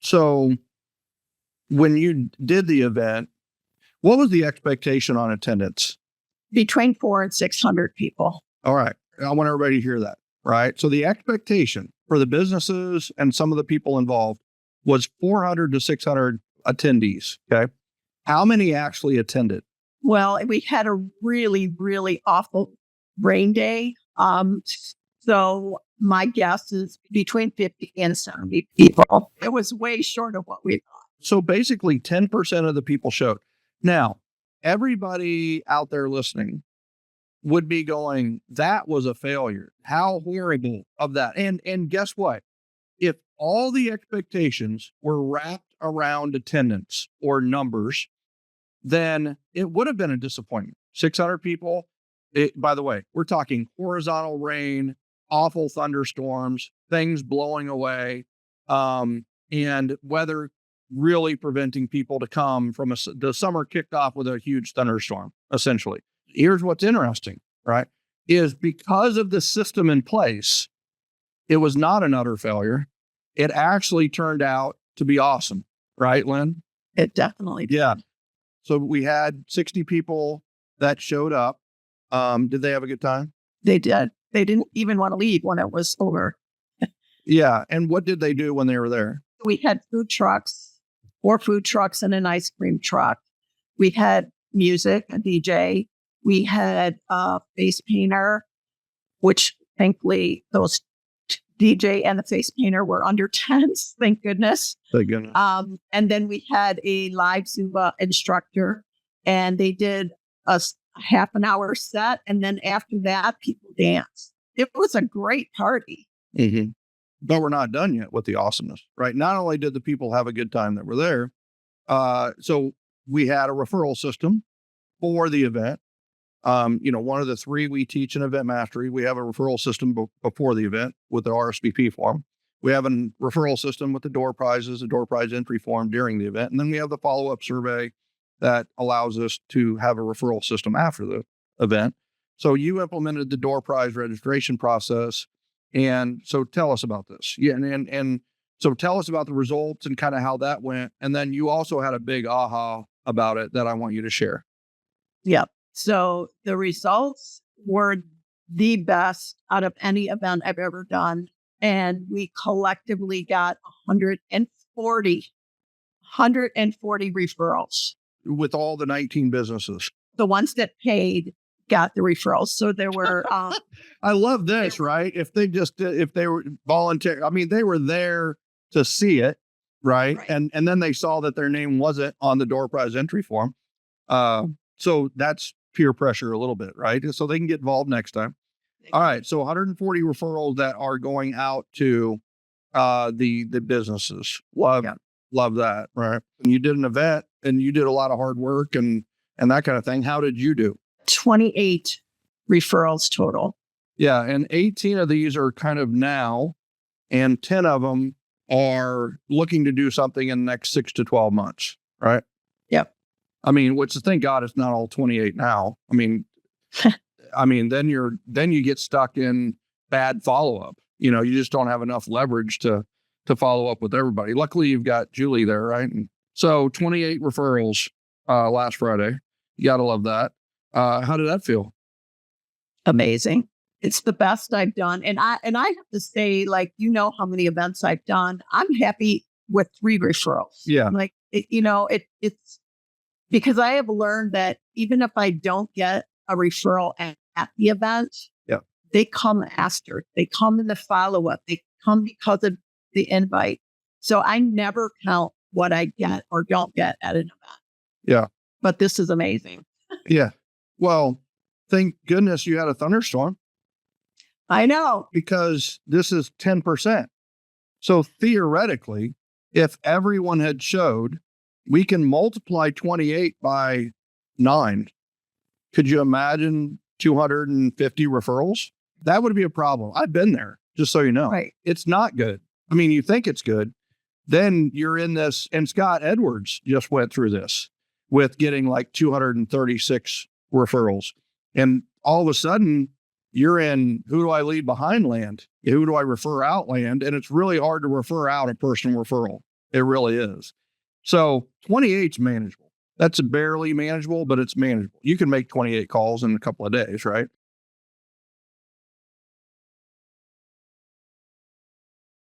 So when you did the event, what was the expectation on attendance? Between 400 and 600 people. All right. I want everybody to hear that, right? So the expectation for the businesses and some of the people involved was 400 to 600 attendees. Okay. How many actually attended? Well, we had a really, really awful rain day. So my guess is between 50 and 70 people. It was way short of what we thought. So basically 10% of the people showed. Now, everybody out there listening would be going, that was a failure. How horrible of that. And guess what? If all the expectations were wrapped around attendance or numbers, then it would have been a disappointment. 600 people. By the way, we're talking horizontal rain, awful thunderstorms, things blowing away, and weather really preventing people to come from the summer kicked off with a huge thunderstorm, essentially. Here's what's interesting, right? Is because of the system in place, it was not an utter failure. It actually turned out to be awesome, right, Lynn? It definitely did. Yeah. So we had 60 people that showed up. Did they have a good time? They did. They didn't even want to leave when it was over. Yeah. And what did they do when they were there? We had food trucks, 4 food trucks and an ice cream truck. We had music, a DJ. We had a face painter, which thankfully those DJ and the face painter were under 10s. Thank goodness. Thank goodness. And then we had a live Zumba instructor, and they did a half an hour set. And then after that, people danced. It was a great party. Mm-hmm. But we're not done yet with the awesomeness, right? Not only did the people have a good time that were there, so we had a referral system for the event. One of the 3 we teach in Event Mastery, we have a referral system before the event with the RSVP form. We have a referral system with the door prizes, a door prize entry form during the event. And then we have the follow-up survey that allows us to have a referral system after the event. So you implemented the door prize registration process. And so tell us about this. Yeah. And so tell us about the results and kind of how that went. And then you also had a big aha about it that I want you to share. Yep. So the results were the best out of any event I've ever done. And we collectively got 140 referrals. With all the 19 businesses. The ones that paid got the referrals. So there were... I love this, right? If they were voluntary, I mean, they were there to see it, right? And then they saw that their name wasn't on the door prize entry form. So that's peer pressure a little bit, right? So they can get involved next time. All right. So 140 referrals that are going out to the businesses. Love that, right? And you did an event and you did a lot of hard work and that kind of thing. How did you do? 28 referrals total. Yeah. And 18 of these are kind of now, and 10 of them are looking to do something in the next 6 to 12 months, right? Yep. I mean, which thank God it's not all 28 now. I mean, then you get stuck in bad follow-up. You just don't have enough leverage to follow up with everybody. Luckily, you've got Julie there, right? And so 28 referrals last Friday. You got to love that. How did that feel? Amazing. It's the best I've done. And I have to say, how many events I've done. I'm happy with 3 referrals. Yeah. It's because I have learned that even if I don't get a referral at the event, yeah, they come after. They come in the follow-up. They come because of the invite. So I never count what I get or don't get at an event. Yeah. But this is amazing. Yeah. Well, thank goodness you had a thunderstorm. I know. Because this is 10%. So theoretically, if everyone had showed, we can multiply 28 by 9. Could you imagine 250 referrals? That would be a problem. I've been there, just so you know. Right. It's not good. I mean, you think it's good. Then you're in this, and Scott Edwards just went through this with getting like 236 referrals. And all of a sudden, you're in who do I leave behind land? Who do I refer out land? And it's really hard to refer out a personal referral. It really is. So 28's manageable. That's barely manageable, but it's manageable. You can make 28 calls in a couple of days, right?